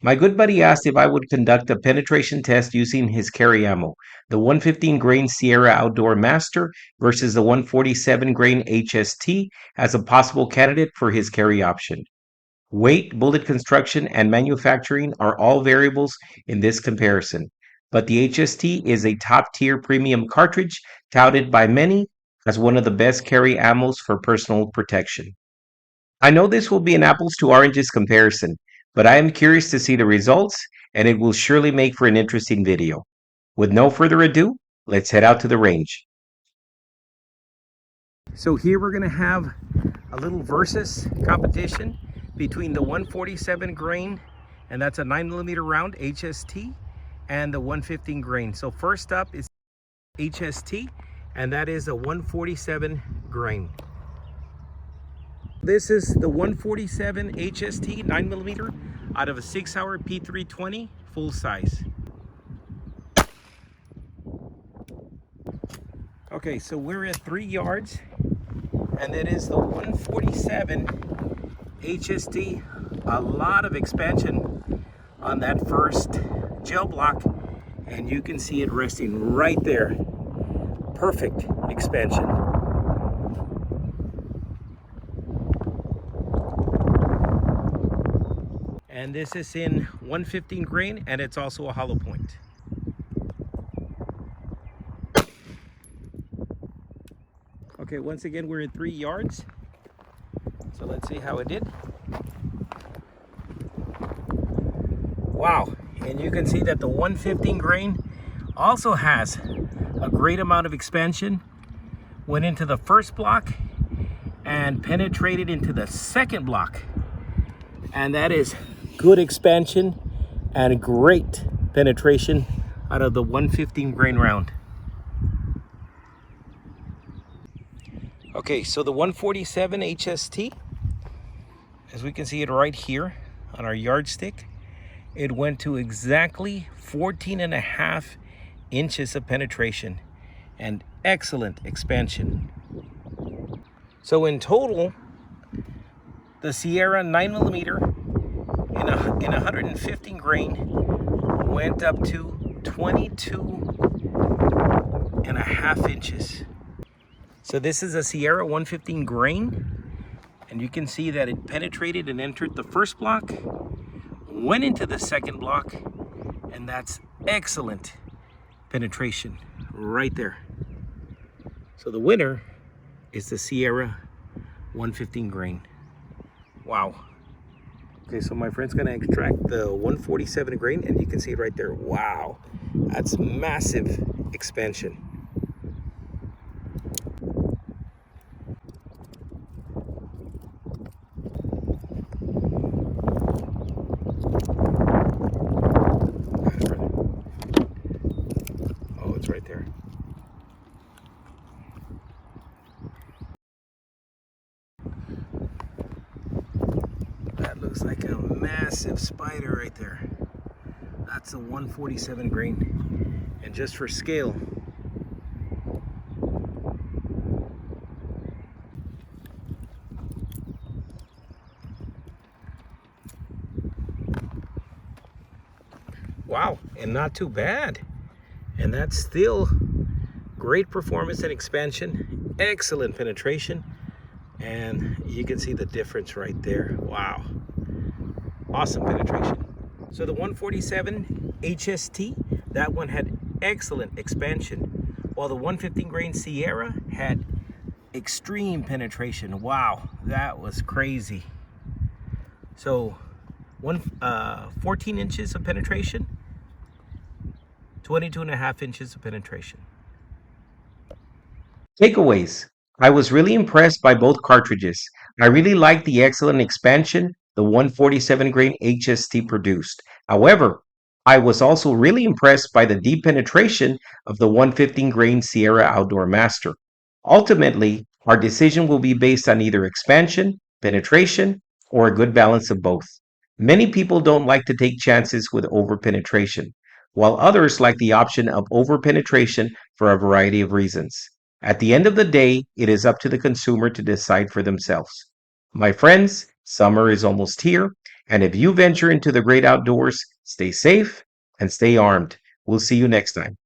My good buddy asked if I would conduct a penetration test using his carry ammo, the 115 grain Sierra Outdoor Master versus the 147 grain HST, as a possible candidate for his carry option. Weight, bullet construction, and manufacturing are all variables in this comparison, but the HST is a top tier premium cartridge touted by many as one of the best carry ammos for personal protection. I know this will be an apples to oranges comparison, but I am curious to see the results, and it will surely make for an interesting video. With no further ado, let's head out to the range. So here we're going to have a little versus competition between the 147 grain, and that's a 9mm round HST, and the 115 grain. So first up is HST, and that is a 147 grain. This is the 147 HST 9mm out of a 6-hour P320 full size. Okay, so we're at 3 yards, and that is the 147 HST. A lot of expansion on that first gel block, and you can see it resting right there. Perfect expansion. And this is in 115 grain, and it's also a hollow point. Okay, once again, we're at 3 yards. So let's see how it did. Wow, and you can see that the 115 grain also has a great amount of expansion. Went into the first block and penetrated into the second block. And that is good expansion and great penetration out of the 115 grain round. Okay, so the 147 HST, as we can see it right here on our yardstick, it went to exactly 14.5 inches of penetration and excellent expansion. So in total, the Sierra 9mm in 115 grain went up to 22.5 inches. So this is a Sierra 115 grain, and you can see that it penetrated and entered the first block, went into the second block, and that's excellent penetration right there. So the winner is the Sierra 115 grain. Wow. Okay, so my friend's gonna extract the 147 grain, and you can see it right there. Wow, that's massive expansion. Oh, it's right there. That looks like a massive spider right there. That's a 147 grain. And just for scale, wow, and not too bad. And that's still great performance and expansion, excellent penetration, and you can see the difference right there. Wow, awesome penetration. So the 147 HST, that one had excellent expansion, while the 115 grain Sierra had extreme penetration. Wow, that was crazy. So 14 inches of penetration, 22.5 inches of penetration. Takeaways. I was really impressed by both cartridges. I really liked the excellent expansion the 147 grain HST produced. However, I was also really impressed by the deep penetration of the 115 grain Sierra Outdoor Master. Ultimately, our decision will be based on either expansion, penetration, or a good balance of both. Many people don't like to take chances with over-penetration, while others like the option of over-penetration for a variety of reasons. At the end of the day, it is up to the consumer to decide for themselves. My friends, summer is almost here, And if you venture into the great outdoors, stay safe and stay armed. We'll see you next time.